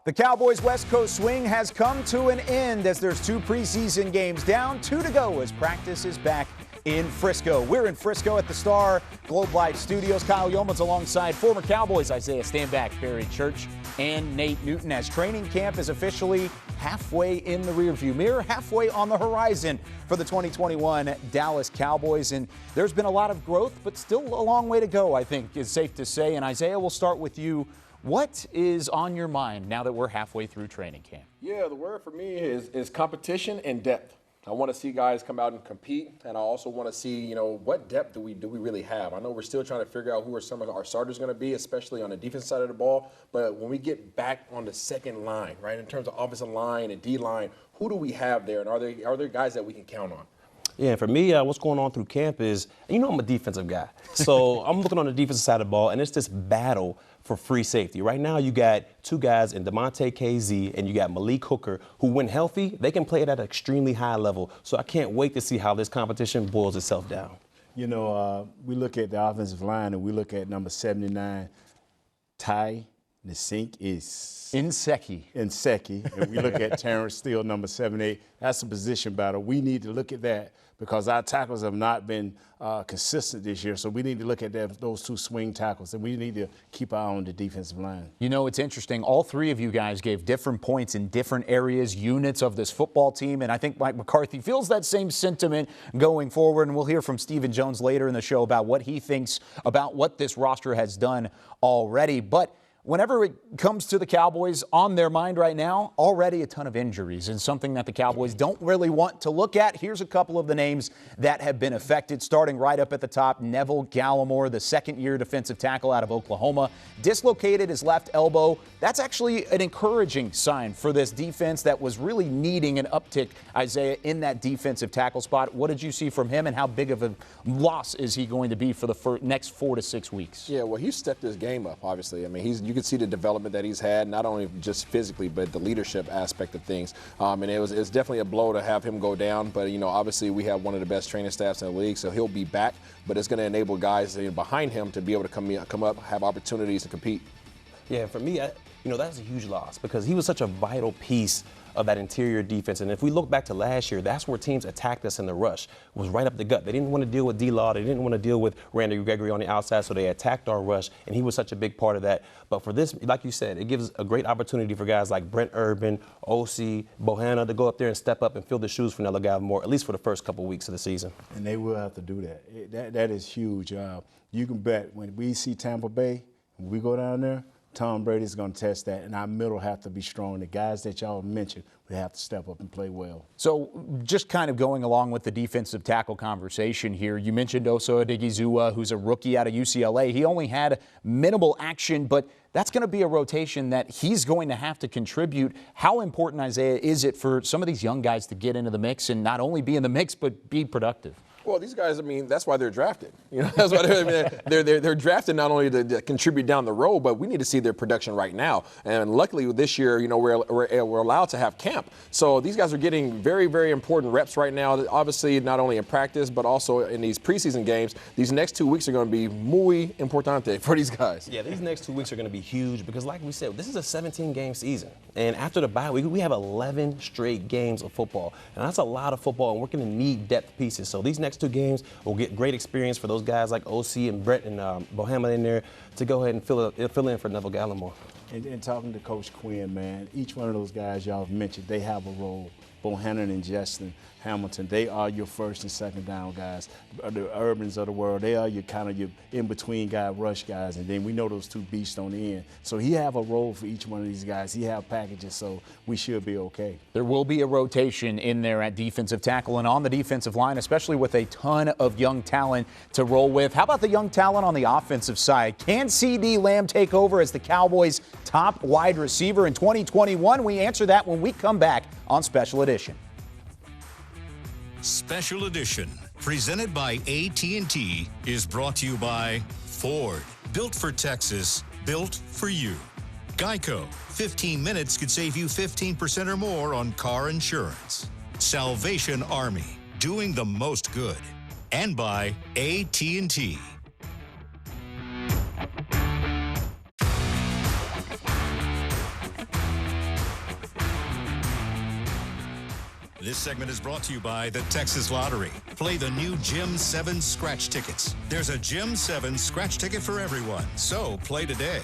The Cowboys' West Coast swing has come to an end as there's 2 preseason games down, 2 to go as practice is back in Frisco. We're in Frisco at the Star Globe Life Studios. Kyle Yeomans alongside former Cowboys Isaiah Stanback, Barry Church, and Nate Newton as training camp is officially halfway in the rearview mirror, halfway on the horizon for the 2021 Dallas Cowboys. And there's been a lot of growth, but still a long way to go, I think is safe to say. And Isaiah, we'll start with you. What is on your mind now that we're halfway through training camp? Yeah, the word for me is competition and depth. I want to see guys come out and compete, and I also want to see, what depth do we really have? I know we're still trying to figure out who are some of our starters going to be, especially on the defense side of the ball. But when we get back on the second line, right, in terms of offensive line and D line, who do we have there, and are there guys that we can count on? Yeah, for me, what's going on through camp is, I'm a defensive guy. So I'm looking on the defensive side of the ball, and it's this battle for free safety. Right now, you got 2 guys in DeMonte KZ and you got Malik Hooker, who, when healthy, they can play it at an extremely high level. So I can't wait to see how this competition boils itself down. We look at the offensive line and we look at number 79, Ty Nsekhe. And we look at Terrence Steele, number 78. That's a position battle. We need to look at that because our tackles have not been consistent this year. So we need to look at those 2 swing tackles, and we need to keep our eye on the defensive line. It's interesting. All 3 of you guys gave different points in different areas, units of this football team, and I think Mike McCarthy feels that same sentiment going forward, and we'll hear from Stephen Jones later in the show about what he thinks about what this roster has done already. But whenever it comes to the Cowboys, on their mind right now, already a ton of injuries and something that the Cowboys don't really want to look at. Here's a couple of the names that have been affected, starting right up at the top. Neville Gallimore, the second-year defensive tackle out of Oklahoma, dislocated his left elbow. That's actually an encouraging sign for this defense that was really needing an uptick, Isaiah, in that defensive tackle spot. What did you see from him, and how big of a loss is he going to be for the next 4 to 6 weeks? Yeah, well, he stepped his game up, obviously. I mean, you can see the development that he's had, not only just physically, but the leadership aspect of things. And it's definitely a blow to have him go down. But, obviously we have one of the best training staffs in the league, so he'll be back. But it's going to enable guys behind him to be able to come up, have opportunities to compete. Yeah, for me, that's a huge loss because he was such a vital piece of that interior defense. And if we look back to last year, that's where teams attacked us in the rush, was right up the gut. They didn't want to deal with D-Law. They didn't want to deal with Randy Gregory on the outside, so they attacked our rush, and he was such a big part of that. But for this, like you said, it gives a great opportunity for guys like Brent Urban, O.C., Bohanna to go up there and step up and fill the shoes for Neville Gallimore, at least for the first couple weeks of the season. And they will have to do that. That is huge. You can bet when we see Tampa Bay, when we go down there, Tom Brady's going to test that, and our middle have to be strong. The guys that y'all mentioned, we have to step up and play well. So just kind of going along with the defensive tackle conversation here, you mentioned Osa Odigizua, who's a rookie out of UCLA. He only had minimal action, but that's going to be a rotation that he's going to have to contribute. How important, Isaiah, is it for some of these young guys to get into the mix and not only be in the mix, but be productive? Well, these guys, that's why they're drafted. That's why they're drafted not only to contribute down the road, but we need to see their production right now. And luckily this year, we're allowed to have camp. So these guys are getting very, very important reps right now. Obviously, not only in practice, but also in these preseason games. These next 2 weeks are going to be muy importante for these guys. Yeah, these next 2 weeks are going to be huge because, like we said, this is a 17-game season. And after the bye week, we have 11 straight games of football. And that's a lot of football, and we're going to need depth pieces. So these next 2 games will get great experience for those guys like O.C. and Brett and Bohanna in there to go ahead and fill in for Neville Gallimore. And talking to Coach Quinn, man, each one of those guys y'all have mentioned, they have a role. Bohanna and Justin Hamilton, they are your first and second down guys. The Urbans of the world, they are your in-between guy, rush guys. And then we know those 2 beasts on the end. So he have a role for each one of these guys. He have packages, so we should be okay. There will be a rotation in there at defensive tackle and on the defensive line, especially with a ton of young talent to roll with. How about the young talent on the offensive side? Can CeeDee Lamb take over as the Cowboys' top wide receiver in 2021? We answer that when we come back on Special Edition. Special Edition, presented by AT&T, is brought to you by Ford. Built for Texas, built for you. GEICO, 15 minutes could save you 15% or more on car insurance. Salvation Army, doing the most good. And by AT&T. This segment is brought to you by the Texas Lottery. Play the new Gym 7 scratch tickets. There's a Gym 7 scratch ticket for everyone, so play today.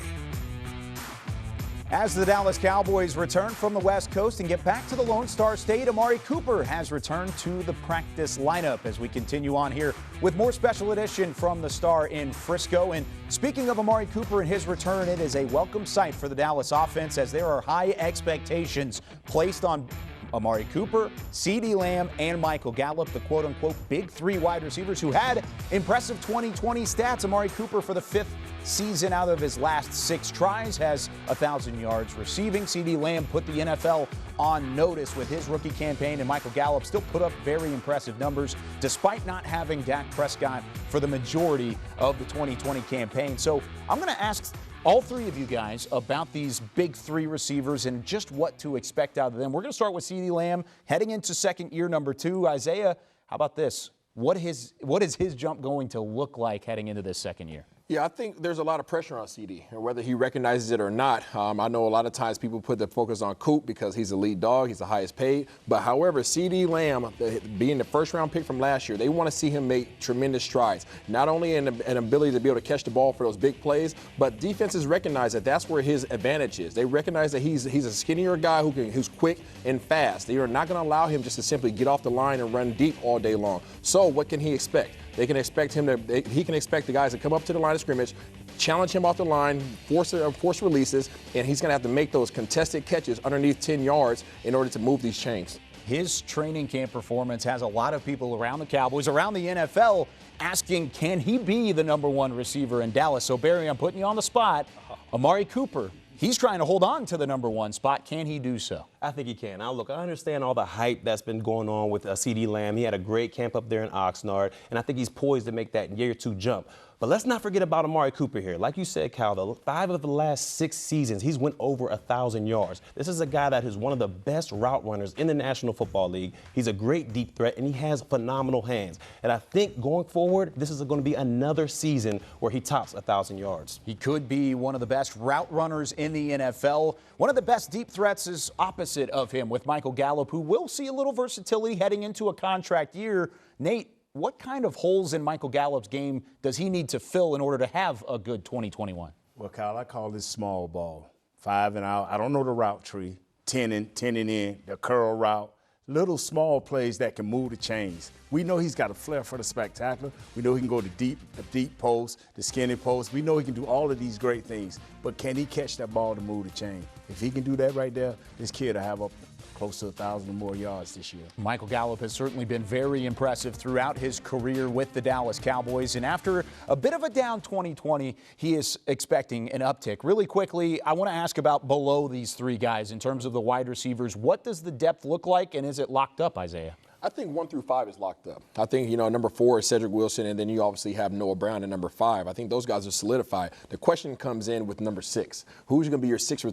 As the Dallas Cowboys return from the West Coast and get back to the Lone Star State, Amari Cooper has returned to the practice lineup as we continue on here with more special edition from the Star in Frisco. And speaking of Amari Cooper and his return, it is a welcome sight for the Dallas offense as there are high expectations placed on Amari Cooper, CeeDee Lamb, and Michael Gallup, the quote-unquote big three wide receivers who had impressive 2020 stats. Amari Cooper, for the fifth season out of his last 6 tries, has 1,000 yards receiving. CeeDee Lamb put the NFL on notice with his rookie campaign, and Michael Gallup still put up very impressive numbers despite not having Dak Prescott for the majority of the 2020 campaign. So I'm going to ask all three of you guys about these big three receivers and just what to expect out of them. We're going to start with CeeDee Lamb heading into second year number 2. Isaiah, how about this? What is his jump going to look like heading into this second year? Yeah, I think there's a lot of pressure on CD, and whether he recognizes it or not. I know a lot of times people put the focus on Coop because he's the lead dog, he's the highest paid. But however, CeeDee Lamb, being the first-round pick from last year, they want to see him make tremendous strides. Not only in an ability to be able to catch the ball for those big plays, but defenses recognize that that's where his advantage is. They recognize that he's a skinnier guy who's quick and fast. They are not going to allow him just to simply get off the line and run deep all day long. So what can he expect? He can expect the guys to come up to the line of scrimmage, challenge him off the line, force releases, and he's going to have to make those contested catches underneath 10 yards in order to move these chains. His training camp performance has a lot of people around the Cowboys, around the NFL, asking, can he be the number 1 receiver in Dallas? So, Barry, I'm putting you on the spot. Amari Cooper, he's trying to hold on to the number 1 spot. Can he do so? I think he can. Now, look, I understand all the hype that's been going on with CeeDee Lamb. He had a great camp up there in Oxnard, and I think he's poised to make that year 2 jump. But let's not forget about Amari Cooper here. Like you said, Cal, 5 of the last 6 seasons, he's went over 1,000 yards. This is a guy that is one of the best route runners in the National Football League. He's a great deep threat, and he has phenomenal hands. And I think going forward, this is going to be another season where he tops 1,000 yards. He could be one of the best route runners in the NFL. One of the best deep threats is opposite of him with Michael Gallup, who will see a little versatility heading into a contract year. Nate, what kind of holes in Michael Gallup's game does he need to fill in order to have a good 2021? Well, Kyle, I call this small ball. 5 and out. I don't know the route tree. 10 and in, the curl route. Little small plays that can move the chains. We know he's got a flair for the spectacular. We know he can go to the deep post, the skinny post. We know he can do all of these great things. But can he catch that ball to move the chain? If he can do that right there, this kid will have up close to 1,000 or more yards this year. Michael Gallup has certainly been very impressive throughout his career with the Dallas Cowboys. And after a bit of a down 2020, he is expecting an uptick. Really quickly, I want to ask about below these 3 guys in terms of the wide receivers. What does the depth look like, and is it locked up, Isaiah? I think 1 through 5 is locked up. I think, number 4 is Cedric Wilson, and then you obviously have Noah Brown at number 5. I think those guys are solidified. The question comes in with number 6. Who's going to be your sixth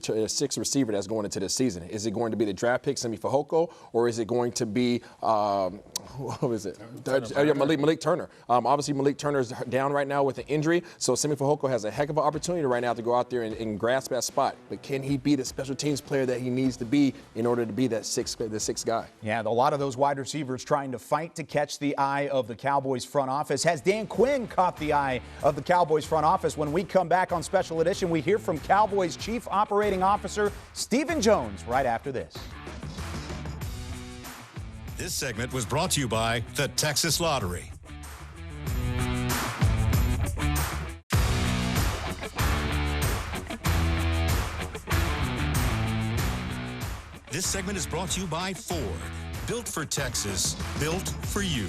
receiver that's going into this season? Is it going to be the draft pick, Simi Fehoko, or is it going to be, who is it? Malik Turner. Obviously, Malik Turner is down right now with an injury, so Simi Fehoko has a heck of an opportunity right now to go out there and grasp that spot. But can he be the special teams player that he needs to be in order to be that the sixth guy? Yeah, a lot of those wide receivers trying to fight to catch the eye of the Cowboys front office. Has Dan Quinn caught the eye of the Cowboys front office? When we come back on Special Edition, we hear from Cowboys Chief Operating Officer Stephen Jones right after this. This segment was brought to you by the Texas Lottery. This segment is brought to you by Ford. Built for Texas, built for you.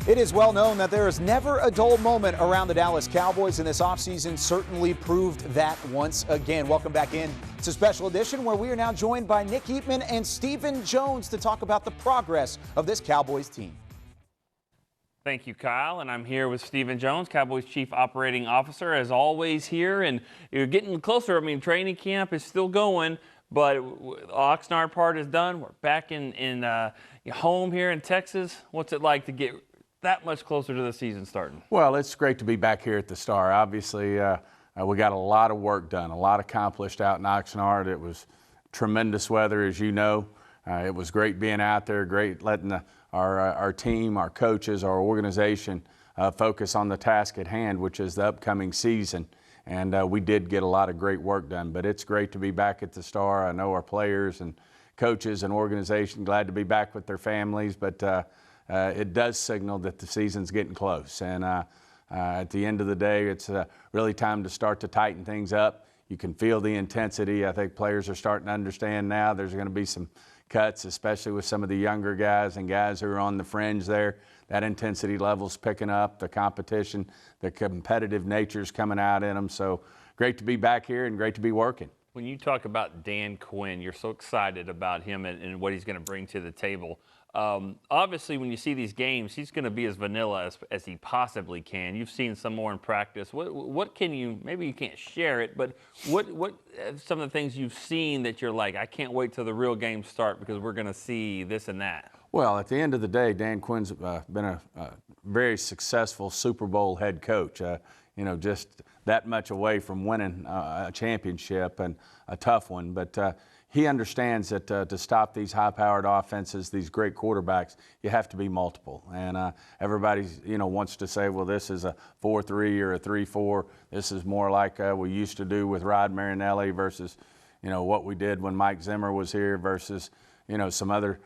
It is well known that there is never a dull moment around the Dallas Cowboys, and this offseason certainly proved that once again. Welcome back in to Special Edition, where we are now joined by Nick Eatman and Stephen Jones to talk about the progress of this Cowboys team. Thank you, Kyle, and I'm here with Stephen Jones, Cowboys Chief Operating Officer, as always here, and you're getting closer. I mean, training camp is still going, but the Oxnard part is done. We're back in home here in Texas. What's it like to get that much closer to the season starting? Well, it's great to be back here at the Star. Obviously, we got a lot of work done, a lot accomplished out in Oxnard. It was tremendous weather, as you know. it was great being out there, great letting our team, our coaches, our organization focus on the task at hand, which is the upcoming season. And we did get a lot of great work done. But it's great to be back at the Star. I know our players and coaches and organization glad to be back with their families, but it does signal that the season's getting close. And at the end of the day, it's really time to start to tighten things up. You can feel the intensity. I think players are starting to understand now there's going to be some cuts, especially with some of the younger guys and guys who are on the fringe there. That intensity level's picking up, the competition, the competitive nature's coming out in them. So great to be back here and great to be working. When you talk about Dan Quinn, you're so excited about him and what he's going to bring to the table. Obviously, when you see these games, he's going to be as vanilla as he possibly can. You've seen some more in practice. What can you, maybe you can't share it, but what some of the things you've seen that you're like, I can't wait till the real games start because we're going to see this and that? Well, at the end of the day, Dan Quinn's been a very successful Super Bowl head coach. Just that much away from winning a championship and a tough one. But he understands that to stop these high-powered offenses, these great quarterbacks, you have to be multiple. And everybody, wants to say, well, this is a 4-3 or a 3-4. This is more like we used to do with Rod Marinelli versus, what we did when Mike Zimmer was here versus, some other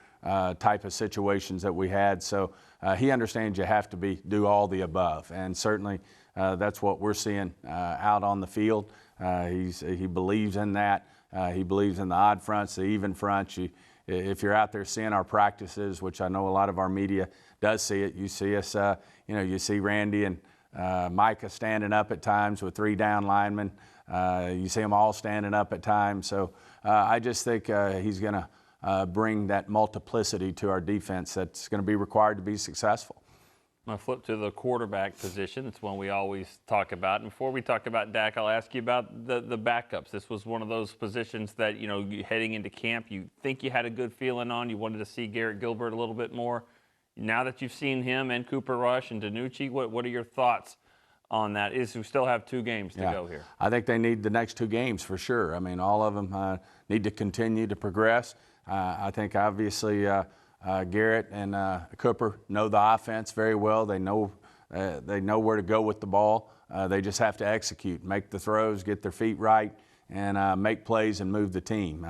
type of situations that we had. So he understands you have to do all the above. And certainly that's what we're seeing out on the field. He believes in that. He believes in the odd fronts, the even fronts. If you're out there seeing our practices, which I know a lot of our media does see it, you see us, you see Randy and Micah standing up at times with 3 down linemen. You see them all standing up at times. So I just think he's going to bring that multiplicity to our defense that's going to be required to be successful. I'm going to flip to the quarterback position. It's one we always talk about. And before we talk about Dak, I'll ask you about the backups. This was one of those positions that, heading into camp, you think you had a good feeling on. You wanted to see Garrett Gilbert a little bit more. Now that you've seen him and Cooper Rush and DiNucci, what are your thoughts on that? We still have 2 games to go here. I think they need the next 2 games for sure. I mean, all of them need to continue to progress. I think obviously Garrett and Cooper know the offense very well. They know where to go with the ball. They just have to execute, make the throws, get their feet right, and make plays and move the team.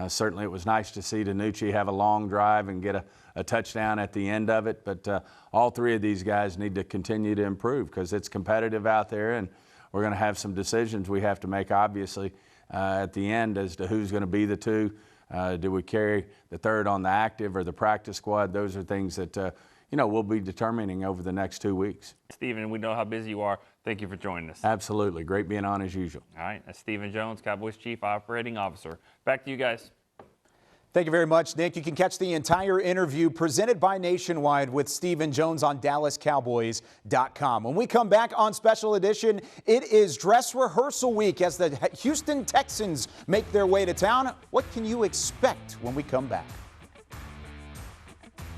Certainly it was nice to see DiNucci have a long drive and get a touchdown at the end of it. But all 3 of these guys need to continue to improve because it's competitive out there, and we're going to have some decisions we have to make, obviously, at the end as to who's going to be the 2. Do we carry the 3rd on the active or the practice squad? Those are things that, we'll be determining over the next 2 weeks. Stephen, we know how busy you are. Thank you for joining us. Absolutely. Great being on as usual. All right. That's Stephen Jones, Cowboys Chief Operating Officer. Back to you guys. Thank you very much, Nick. You can catch the entire interview presented by Nationwide with Stephen Jones on DallasCowboys.com. When we come back on Special Edition, it is dress rehearsal week as the Houston Texans make their way to town. What can you expect when we come back?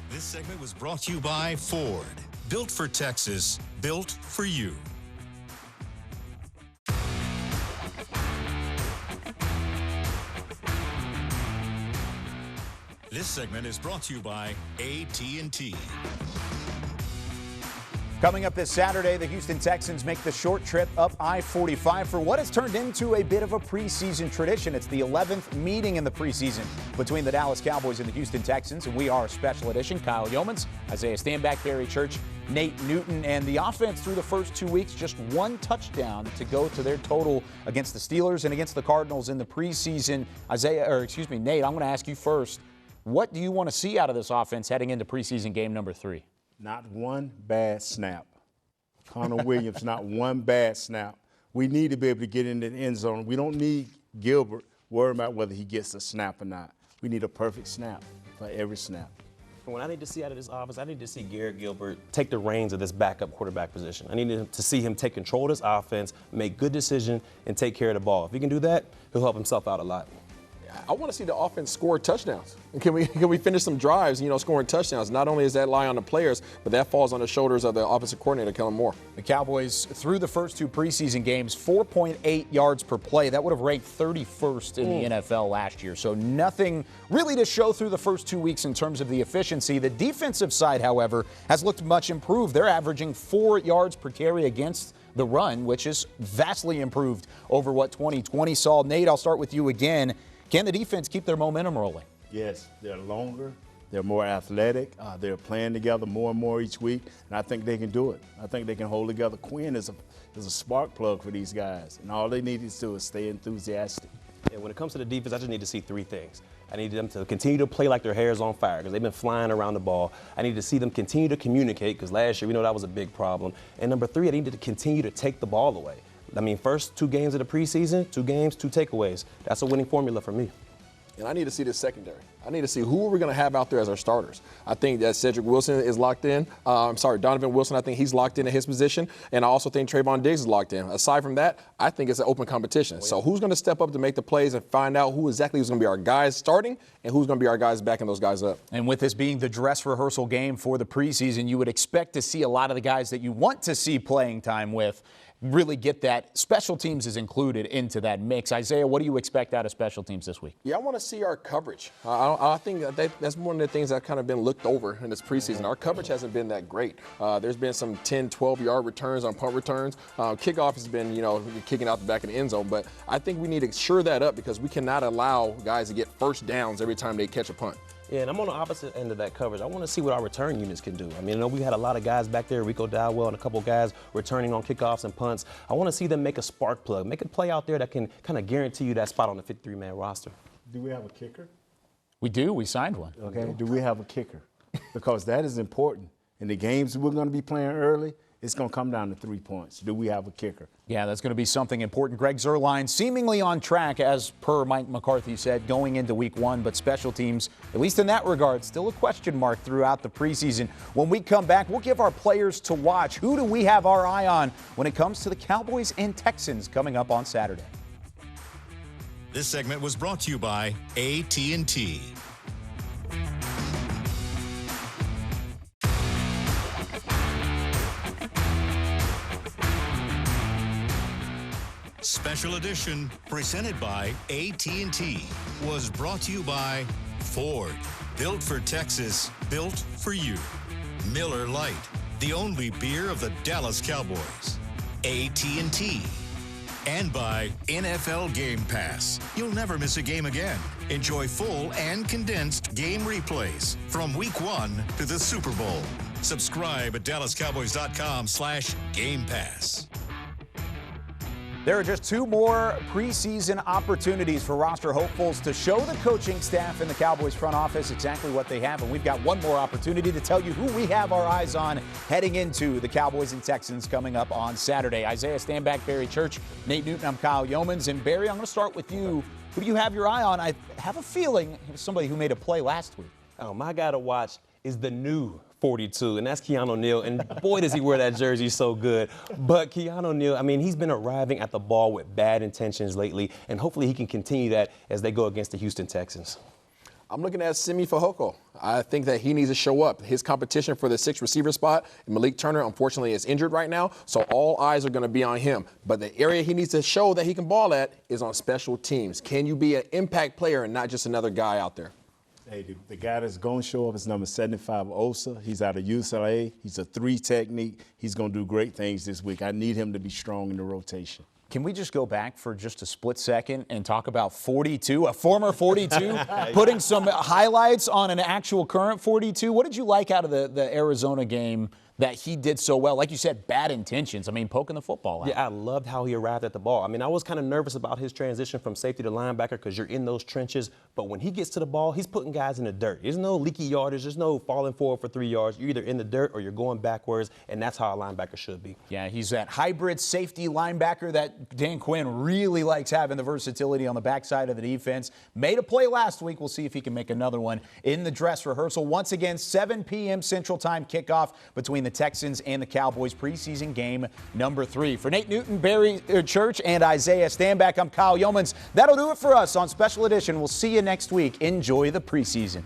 This segment was brought to you by Ford. Built for Texas, built for you. This segment is brought to you by AT&T. Coming up this Saturday, the Houston Texans make the short trip up I-45 for what has turned into a bit of a preseason tradition. It's the 11th meeting in the preseason between the Dallas Cowboys and the Houston Texans, and we are a special edition. Kyle Yeomans, Isaiah Stanback, Barry Church, Nate Newton, and the offense through the first 2 weeks, just 1 touchdown to go to their total against the Steelers and against the Cardinals in the preseason. Nate, I'm going to ask you first. What do you want to see out of this offense heading into preseason game number 3? Not one bad snap. Connor Williams, not one bad snap. We need to be able to get into the end zone. We don't need Gilbert worrying about whether he gets a snap or not. We need a perfect snap for every snap. What I need to see out of this offense, I need to see Garrett Gilbert take the reins of this backup quarterback position. I need to see him take control of this offense, make good decisions, and take care of the ball. If he can do that, he'll help himself out a lot. I want to see the offense score touchdowns. Can we finish some drives, scoring touchdowns? Not only does that lie on the players, but that falls on the shoulders of the offensive coordinator, Kellen Moore. The Cowboys, through the first 2 preseason games, 4.8 yards per play. That would have ranked 31st in the NFL last year. So nothing really to show through the first 2 weeks in terms of the efficiency. The defensive side, however, has looked much improved. They're averaging 4 yards per carry against the run, which is vastly improved over what 2020 saw. Nate, I'll start with you again. Can the defense keep their momentum rolling? Yes, they're longer, they're more athletic, they're playing together more and more each week, and I think they can do it. I think they can hold together. Quinn is a spark plug for these guys, and all they need to do is stay enthusiastic. And when it comes to the defense, I just need to see 3 things. I need them to continue to play like their hair's on fire because they've been flying around the ball. I need to see them continue to communicate because last year we know that was a big problem. And number 3, I need to continue to take the ball away. I mean, first 2 games of the preseason, 2 games, 2 takeaways. That's a winning formula for me. And I need to see the secondary. I need to see who are we going to have out there as our starters. I think that Cedric Wilson is locked in. Donovan Wilson, I think he's locked in at his position. And I also think Trayvon Diggs is locked in. Aside from that, I think it's an open competition. So who's going to step up to make the plays and find out who exactly is going to be our guys starting and who's going to be our guys backing those guys up. And with this being the dress rehearsal game for the preseason, you would expect to see a lot of the guys that you want to see playing time with really get that. Special teams is included into that mix. Isaiah, what do you expect out of special teams this week? Yeah, I want to see our coverage. I think that's one of the things that kind of been looked over in this preseason. Our coverage hasn't been that great. There's been some 10, 12-yard returns on punt returns. Kickoff has been, kicking out the back of the end zone. But I think we need to shore that up because we cannot allow guys to get first downs every time they catch a punt. Yeah, and I'm on the opposite end of that coverage. I want to see what our return units can do. I mean, we had a lot of guys back there, Rico Dowell and a couple guys returning on kickoffs and punts. I want to see them make a spark plug, make a play out there that can kind of guarantee you that spot on the 53-man roster. Do we have a kicker? We do. We signed one. Okay. Do we have a kicker? Because that is important. In the games we're going to be playing early, it's going to come down to 3 points. Do we have a kicker? Yeah, that's going to be something important. Greg Zuerlein seemingly on track, as per Mike McCarthy said, going into week 1. But special teams, at least in that regard, still a question mark throughout the preseason. When we come back, we'll give our players to watch. Who do we have our eye on when it comes to the Cowboys and Texans coming up on Saturday? This segment was brought to you by AT&T. Special edition presented by AT&T was brought to you by Ford. Built for Texas, built for you. Miller Lite, the only beer of the Dallas Cowboys. AT&T. And by NFL Game Pass. You'll never miss a game again. Enjoy full and condensed game replays from Week 1 to the Super Bowl. Subscribe at DallasCowboys.com/Game Pass. There are just 2 more preseason opportunities for roster hopefuls to show the coaching staff in the Cowboys front office exactly what they have. And we've got 1 more opportunity to tell you who we have our eyes on heading into the Cowboys and Texans coming up on Saturday. Isaiah Stanback, Barry Church, Nate Newton, I'm Kyle Yeomans. And Barry, I'm going to start with you. Who do you have your eye on? I have a feeling it was somebody who made a play last week. Oh, my guy to watch is the new 42, and that's Keanu Neal. And boy, does he wear that jersey so good. But Keanu Neal, I mean, he's been arriving at the ball with bad intentions lately, and hopefully he can continue that as they go against the Houston Texans. I'm looking at Simi Fehoko. I think that he needs to show up. His competition for the 6th receiver spot, Malik Turner, unfortunately, is injured right now, so all eyes are going to be on him. But the area he needs to show that he can ball at is on special teams. Can you be an impact player and not just another guy out there? Hey, the guy that's going to show up is number 75, Osa. He's out of UCLA. He's a 3 technique. He's going to do great things this week. I need him to be strong in the rotation. Can we just go back for just a split second and talk about 42, a former 42, putting some highlights on an actual current 42? What did you like out of the Arizona game that he did so well? Like you said, bad intentions. I mean, poking the football out. Yeah, I loved how he arrived at the ball. I mean, I was kind of nervous about his transition from safety to linebacker because you're in those trenches. But when he gets to the ball, he's putting guys in the dirt. There's no leaky yardage. There's no falling forward for 3 yards. You're either in the dirt or you're going backwards, and that's how a linebacker should be. Yeah, he's that hybrid safety linebacker that Dan Quinn really likes having the versatility on the backside of the defense. Made a play last week. We'll see if he can make another one in the dress rehearsal. Once again, 7 p.m. Central Time kickoff between the the Texans and the Cowboys preseason game number 3. For Nate Newton, Barry Church, and Isaiah Stanback, I'm Kyle Yeomans. That'll do it for us on Special Edition. We'll see you next week. Enjoy the preseason.